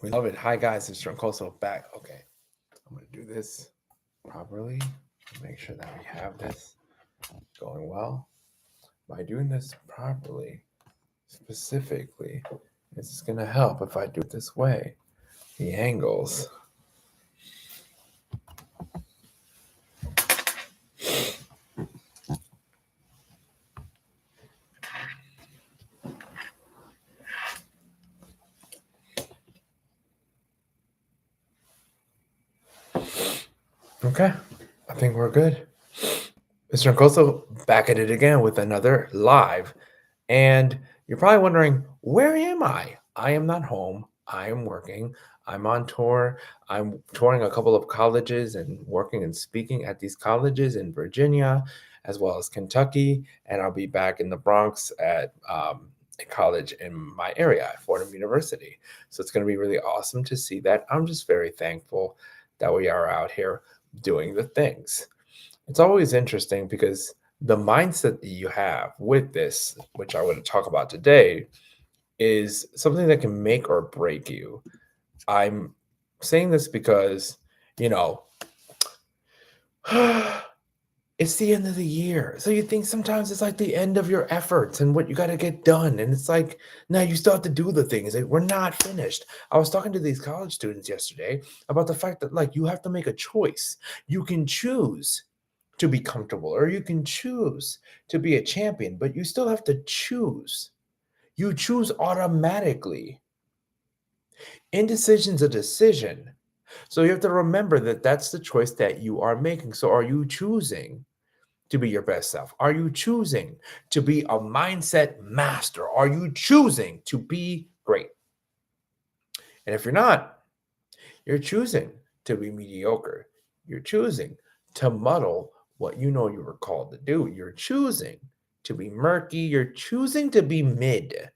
We love it. Hi guys, it's Troncoso back. Okay, I'm gonna do this properly. Make sure that we have this going well. By doing this properly, specifically, it's gonna help if I do it this way. The angles. Okay, I think we're good. Mr. Troncoso back at it again with another live. And you're probably wondering, where am I? I am not home. I am working. I'm on tour. I'm touring a couple of colleges and working and speaking at these colleges in Virginia, as well as Kentucky. And I'll be back in the Bronx at a college in my area at Fordham University. So it's going to be really awesome to see that. I'm just very thankful that we are out here doing the things. It's always interesting because the mindset that you have with this, which I want to talk about today, is something that can make or break you. I'm saying this because, you know, it's the end of the year. So you think sometimes it's like the end of your efforts and what you got to get done. And it's like, now you still have to do the things. Like, we're not finished. I was talking to these college students yesterday about the fact that, like, you have to make a choice. You can choose to be comfortable, or you can choose to be a champion, but you still have to choose. You choose automatically. Indecision's a decision. So you have to remember that that's the choice that you are making. So are you choosing to be your best self? Are you choosing to be a mindset master? Are you choosing to be great? And if you're not, you're choosing to be mediocre. You're choosing to muddle what you know you were called to do. You're choosing to be murky. You're choosing to be mid,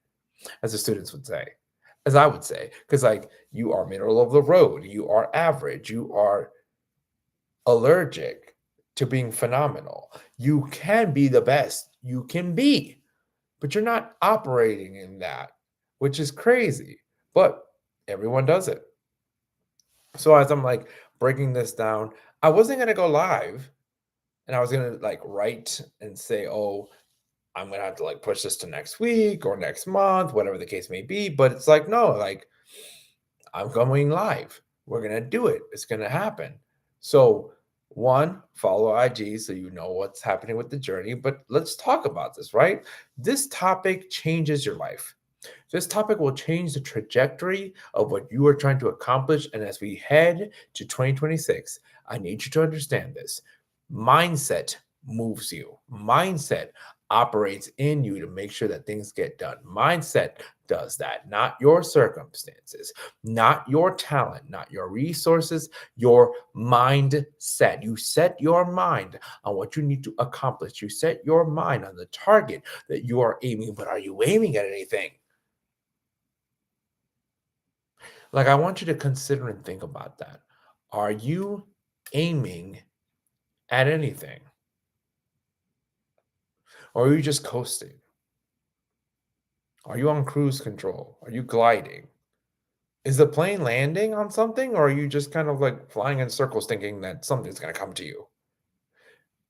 as the students would say, as I would say, because like you are middle of the road, you are average, you are allergic to being phenomenal. You can be the best you can be, but you're not operating in that, which is crazy. But everyone does it. So as I'm like breaking this down, I wasn't gonna go live and I was gonna like write and say, oh, I'm gonna have to like push this to next week or next month, whatever the case may be. But it's like, no, like I'm going live. We're gonna do it. It's gonna happen. So one, follow IG so you know what's happening with the journey. But let's talk about this, right? This topic changes your life. This topic will change the trajectory of what you are trying to accomplish. And as we head to 2026, I need you to understand this. Mindset moves you. Mindset operates in you to make sure that things get done. Mindset does that, not your circumstances, not your talent, not your resources, your mindset. You set your mind on what you need to accomplish. You set your mind on the target that you are aiming, but are you aiming at anything? Like, I want you to consider and think about that. Are you aiming at anything? Or are you just coasting? Are you on cruise control? Are you gliding? Is the plane landing on something, or are you just kind of like flying in circles thinking that something's going to come to you?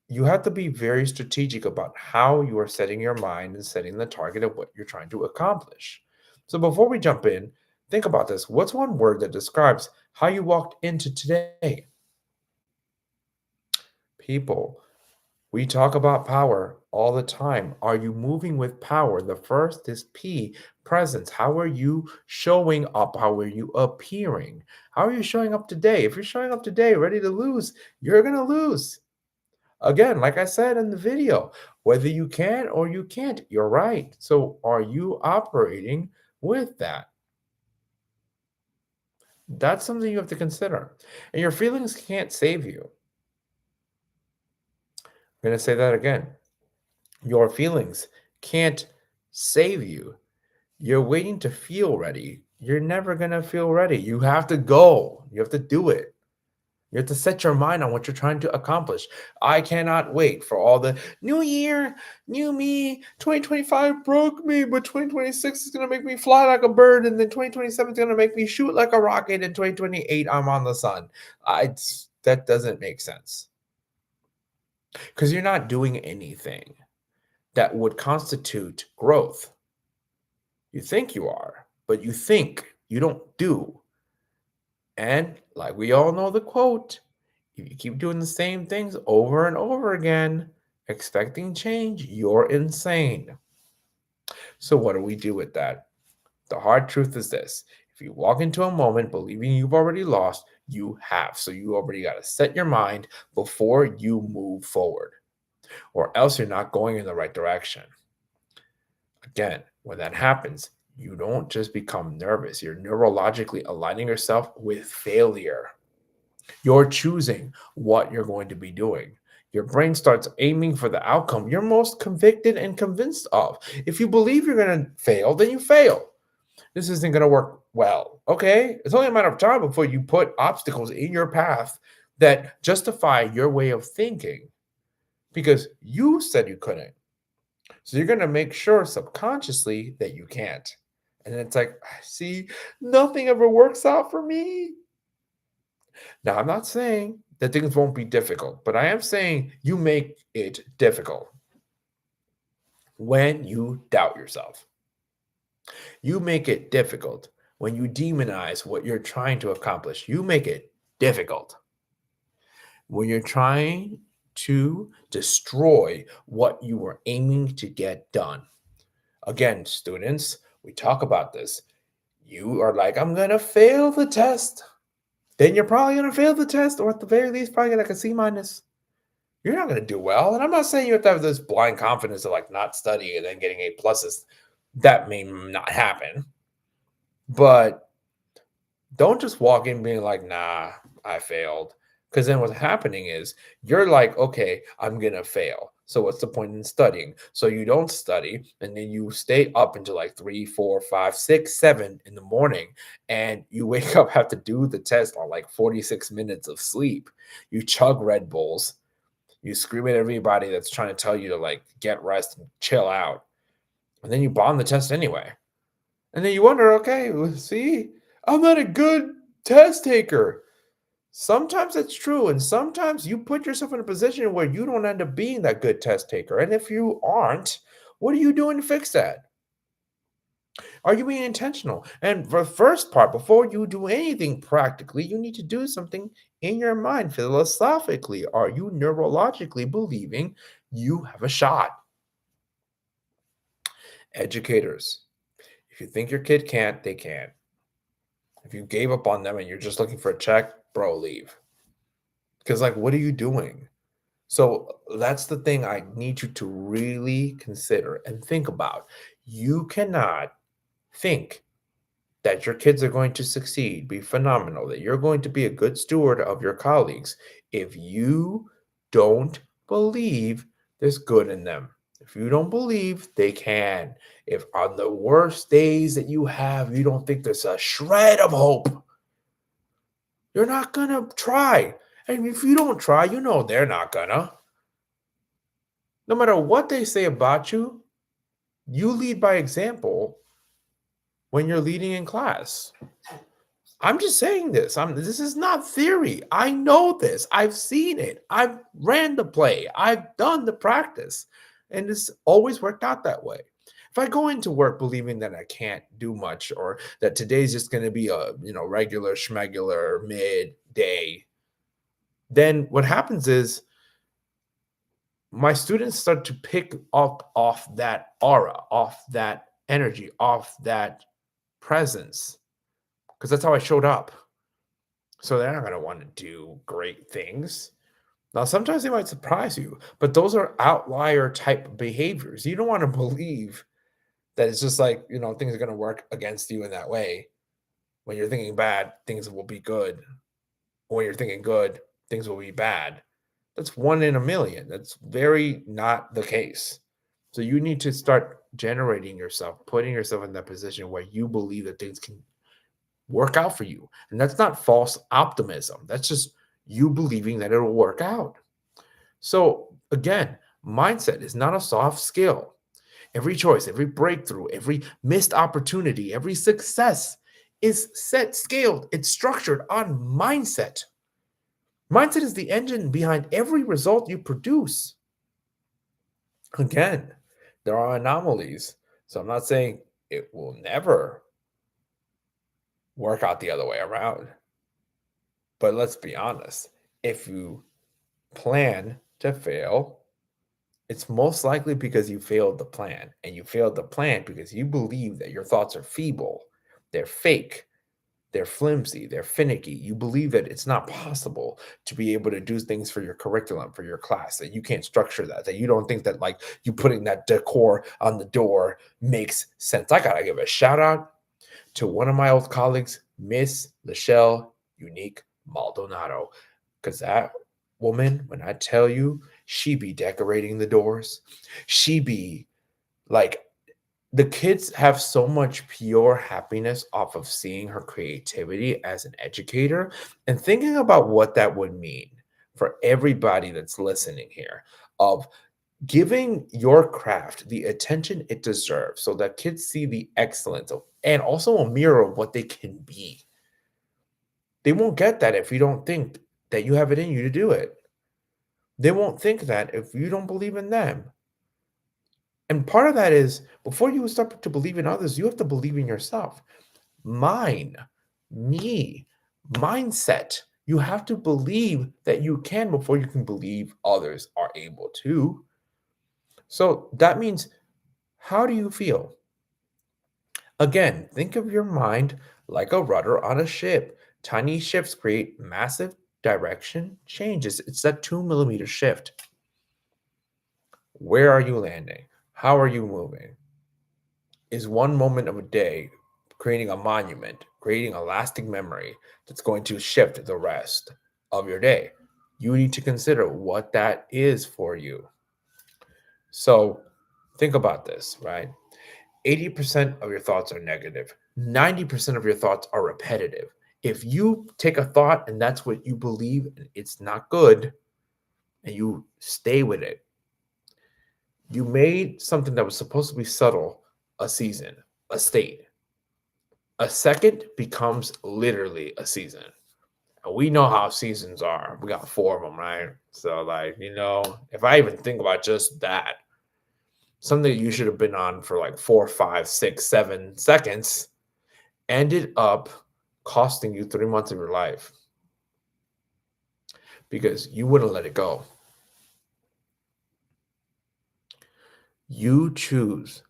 You have to be very strategic about how you are setting your mind and setting the target of what you're trying to accomplish. So before we jump in, think about this. What's one word that describes how you walked into today? People. We talk about power all the time. Are you moving with power? The first is P, presence. How are you showing up? How are you appearing? How are you showing up today? If you're showing up today ready to lose, you're going to lose. Again, like I said in the video, whether you can or you can't, you're right. So are you operating with that? That's something you have to consider. And your feelings can't save you. I'm going to say that again. Your feelings can't save you. You're waiting to feel ready. You're never going to feel ready. You have to go. You have to do it. You have to set your mind on what you're trying to accomplish. I cannot wait for all the new year, new me. 2025 broke me, but 2026 is going to make me fly like a bird. And then 2027 is going to make me shoot like a rocket. And 2028, I'm on the sun. That doesn't make sense because you're not doing anything that would constitute growth. You think you are, but you think, you don't do. And like we all know the quote, if you keep doing the same things over and over again, expecting change, you're insane. So, what do we do with that? The hard truth is this: if you walk into a moment believing you've already lost, you have. So, you already got to set your mind before you move forward, or else you're not going in the right direction. Again, when that happens, you don't just become nervous, you're neurologically aligning yourself with failure. You're choosing what you're going to be doing. Your brain starts aiming for the outcome you're most convicted and convinced of. If you believe you're going to fail, then you fail. This isn't going to work well. Okay? It's only a matter of time before you put obstacles in your path that justify your way of thinking because you said you couldn't. So you're going to make sure subconsciously that you can't. And then it's like, see, nothing ever works out for me. Now, I'm not saying that things won't be difficult, but I am saying you make it difficult when you doubt yourself. You make it difficult when you demonize what you're trying to accomplish. You make it difficult when you're trying to destroy what you were aiming to get done. Again, students, we talk about this. You are like, I'm going to fail the test. Then you're probably going to fail the test, or at the very least, probably like a C minus. You're not going to do well. And I'm not saying you have to have this blind confidence of like not studying and then getting A pluses. That may not happen. But don't just walk in being like, nah, I failed. Because then what's happening is you're like, okay, I'm going to fail. So what's the point in studying? So you don't study and then you stay up until like 3, 4, 5, 6, 7 in the morning. And you wake up, have to do the test on like 46 minutes of sleep. You chug Red Bulls. You scream at everybody that's trying to tell you to like get rest and chill out. And then you bomb the test anyway. And then you wonder, okay, see, I'm not a good test taker. Sometimes that's true. And sometimes you put yourself in a position where you don't end up being that good test taker. And if you aren't, what are you doing to fix that? Are you being intentional? And for the first part, before you do anything practically, you need to do something in your mind philosophically. Are you neurologically believing you have a shot? Educators, if you think your kid can't, they can't. If you gave up on them and you're just looking for a check, bro, leave. Because, like, what are you doing? So that's the thing I need you to really consider and think about. You cannot think that your kids are going to succeed, be phenomenal, that you're going to be a good steward of your colleagues if you don't believe there's good in them. If you don't believe they can, if on the worst days that you have, you don't think there's a shred of hope, you're not going to try. And if you don't try, you know they're not gonna. No matter what they say about you, you lead by example when you're leading in class. I'm just saying this. This is not theory. I know this. I've seen it. I've ran the play. I've done the practice. And it's always worked out that way. If I go into work believing that I can't do much or that today's just going to be a, regular schmegular midday, then what happens is my students start to pick up off that aura, off that energy, off that presence, because that's how I showed up. So they're not going to want to do great things. Now, sometimes they might surprise you, but those are outlier type behaviors. You don't want to believe that it's just like, things are going to work against you in that way. When you're thinking bad, things will be good. When you're thinking good, things will be bad. That's 1 in a million. That's very not the case. So you need to start generating yourself, putting yourself in that position where you believe that things can work out for you. And that's not false optimism. That's just you believing that it'll work out. So again, mindset is not a soft skill. Every choice, every breakthrough, every missed opportunity, every success is set scaled. It's structured on mindset. Mindset is the engine behind every result you produce. Again, there are anomalies. So I'm not saying it will never work out the other way around. But let's be honest, if you plan to fail, it's most likely because you failed the plan. And you failed the plan because you believe that your thoughts are feeble, they're fake, they're flimsy, they're finicky. You believe that it's not possible to be able to do things for your curriculum, for your class, that you can't structure that you don't think that like you putting that decor on the door makes sense. I gotta give a shout out to one of my old colleagues, Miss Lachelle Unique Maldonado, because that woman, when I tell you, she be decorating the doors, she be like, the kids have so much pure happiness off of seeing her creativity as an educator and thinking about what that would mean for everybody that's listening here of giving your craft the attention it deserves so that kids see the excellence of, and also a mirror of what they can be. They won't get that if you don't think that you have it in you to do it. They won't think that if you don't believe in them. And part of that is before you start to believe in others, you have to believe in yourself. Mine, me, mindset. You have to believe that you can before you can believe others are able to. So that means, how do you feel? Again, think of your mind like a rudder on a ship. Tiny shifts create massive direction changes. It's that 2 millimeter shift. Where are you landing? How are you moving? Is one moment of a day creating a monument, creating a lasting memory that's going to shift the rest of your day? You need to consider what that is for you. So think about this, right? 80% of your thoughts are negative, 90% of your thoughts are repetitive. If you take a thought and that's what you believe and it's not good, and you stay with it, you made something that was supposed to be subtle a season, a state. A second becomes literally a season. And we know how seasons are. We got four of them, right? So, like, if I even think about just that, something you should have been on for like 4, 5, 6, 7 seconds ended up costing you 3 months of your life because you wouldn't let it go. You choose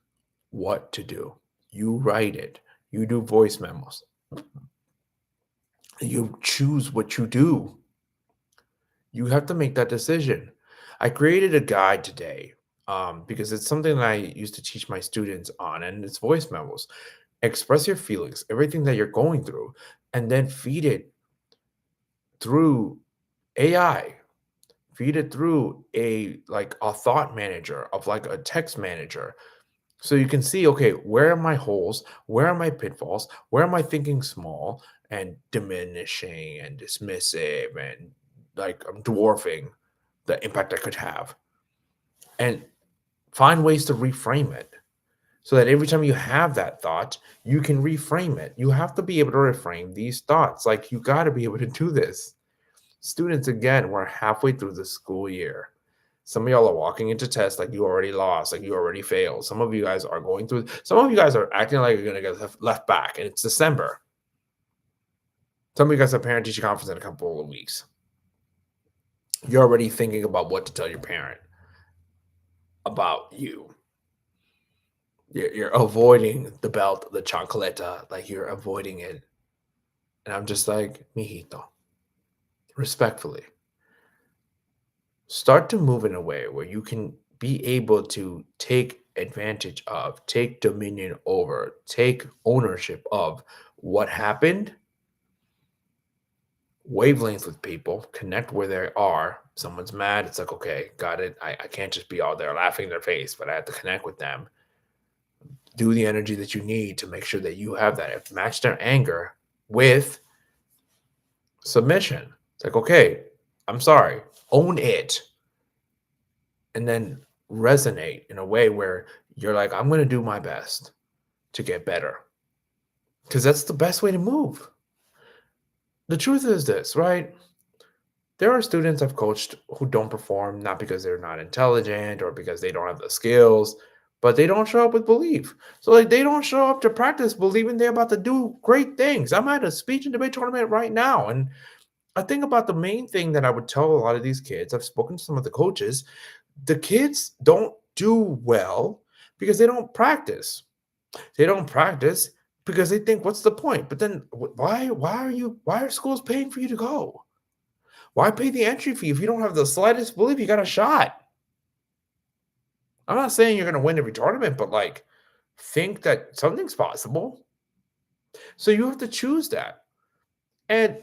what to do. You write it. You do voice memos. You choose what you do. You have to make that decision. I created a guide today because it's something that I used to teach my students on, and it's voice memos. Express your feelings, everything that you're going through, and then feed it through AI. Feed it through a thought manager of like a text manager. So you can see, okay, where are my holes? Where are my pitfalls? Where am I thinking small and diminishing and dismissive and like I'm dwarfing the impact I could have? And find ways to reframe it so that every time you have that thought, you can reframe it. You have to be able to reframe these thoughts. Like you got to be able to do this. Students, again, we're halfway through the school year. Some of y'all are walking into tests like you already lost, like you already failed. Some of you guys are going through, some of you guys are acting like you're going to get left back, and it's December. Some of you guys have parent teacher conference in a couple of weeks. You're already thinking about what to tell your parent about you. You're avoiding the belt, the chancleta, like you're avoiding it. And I'm just like, mijito, respectfully, start to move in a way where you can be able to take advantage of, take dominion over, take ownership of what happened, wavelength with people, connect where they are. Someone's mad. It's like, okay, got it. I can't just be out there laughing in their face, but I have to connect with them. Do the energy that you need to make sure that you have that. Match their anger with submission. It's like, okay, I'm sorry, own it, and then resonate in a way where you're like, I'm going to do my best to get better because that's the best way to move. The truth is this, right? There are students I've coached who don't perform not because they're not intelligent or because they don't have the skills, but they don't show up with belief. So like they don't show up to practice believing they're about to do great things. I'm at a speech and debate tournament right now, and I think about the main thing that I would tell a lot of these kids. I've spoken to some of the coaches. The kids don't do well because they don't practice. They don't practice because they think, what's the point? But then why are schools paying for you to go? Why pay the entry fee if you don't have the slightest belief you got a shot? I'm not saying you're going to win every tournament, but like think that something's possible. So you have to choose that. And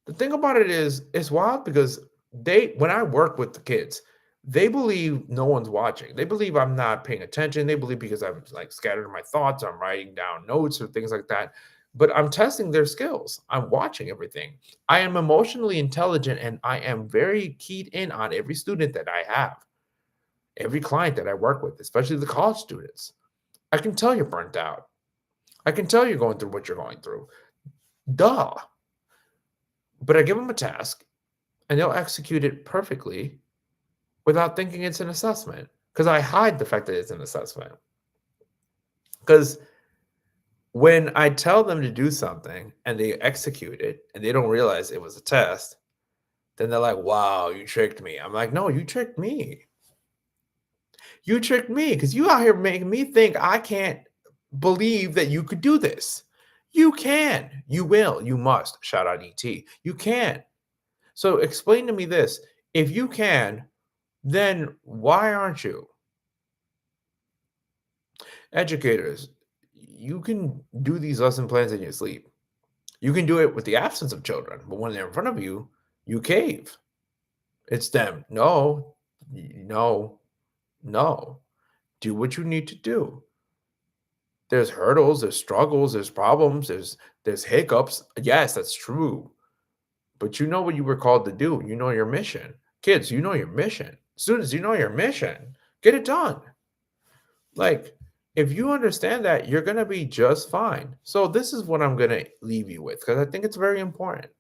the thing about it is, it's wild because when I work with the kids, they believe no one's watching. They believe I'm not paying attention. They believe because I'm like scattered in my thoughts, I'm writing down notes or things like that. But I'm testing their skills. I'm watching everything. I am emotionally intelligent and I am very keyed in on every student that I have, every client that I work with, especially the college students. I can tell you're burnt out. I can tell you're going through what you're going through. Duh. But I give them a task and they'll execute it perfectly without thinking it's an assessment because I hide the fact that it's an assessment. Because when I tell them to do something and they execute it and they don't realize it was a test, then they're like, wow, you tricked me. I'm like, no, you tricked me. You tricked me because you out here making me think I can't believe that you could do this. You can. You will. You must. Shout out ET. You can. So explain to me this. If you can, then why aren't you? Educators, you can do these lesson plans in your sleep. You can do it with the absence of children, but when they're in front of you, you cave. It's them. No, no, no. Do what you need to do. There's hurdles, there's struggles, there's problems, there's hiccups. Yes, that's true. But you know what you were called to do. You know your mission. Kids, you know your mission. Students, you know your mission. Get it done. Like, if you understand that, you're going to be just fine. So, this is what I'm going to leave you with because I think it's very important.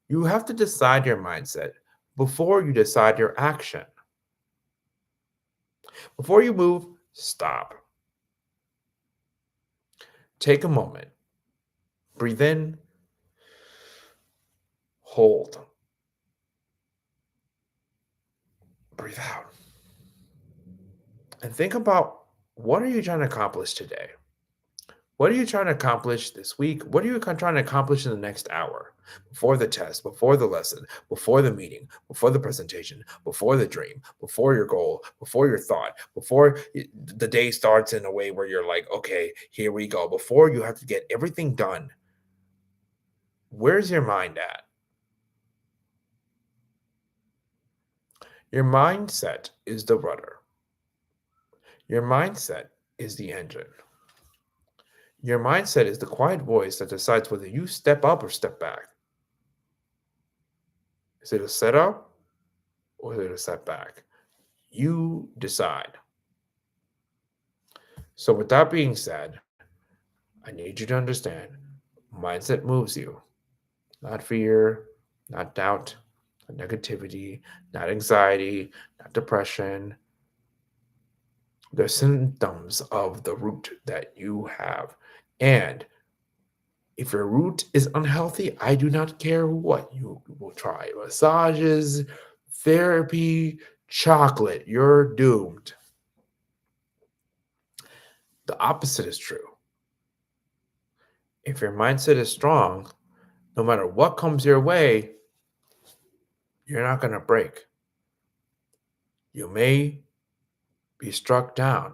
You have to decide your mindset before you decide your action. Before you move, stop. Take a moment. Breathe in, hold, breathe out. And think about, what are you trying to accomplish today? What are you trying to accomplish this week? What are you trying to accomplish in the next hour? Before the test, before the lesson, before the meeting, before the presentation, before the dream, before your goal, before your thought, before the day starts in a way where you're like, okay, here we go. Before you have to get everything done, where's your mind at? Your mindset is the rudder. Your mindset is the engine. Your mindset is the quiet voice that decides whether you step up or step back. Is it a setup or is it a setback? You decide. So, with that being said, I need you to understand mindset moves you, not fear, not doubt, not negativity, not anxiety, not depression. They're symptoms of the root that you have. And if your root is unhealthy, I do not care what you will try, massages, therapy, chocolate, you're doomed. The opposite is true. If your mindset is strong, no matter what comes your way, you're not going to break. You may be struck down,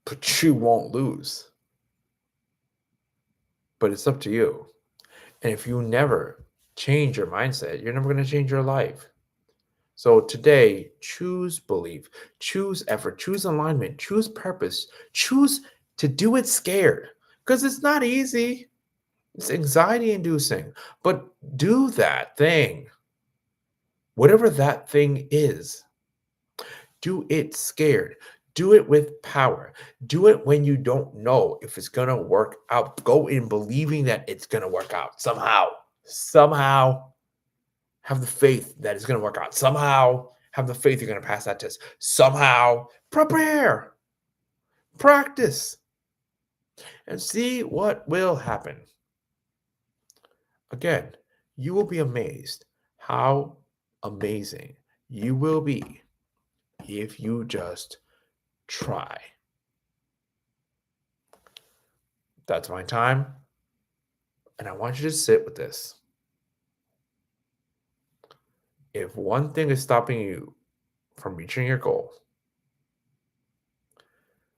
but you won't lose. But it's up to you. And if you never change your mindset, you're never going to change your life. So today, choose belief, choose effort, choose alignment, choose purpose, choose to do it scared because it's not easy. It's anxiety inducing, but do that thing. Whatever that thing is, do it scared. Do it with power. Do it when you don't know if it's going to work out. Go in believing that it's going to work out somehow. Somehow have the faith that it's going to work out. Somehow have the faith you're going to pass that test. Somehow prepare, practice, and see what will happen. Again, you will be amazed how amazing you will be if you just try. That's my time. And I want you to sit with this. If one thing is stopping you from reaching your goal,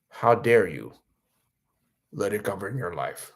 how dare you let it govern your life?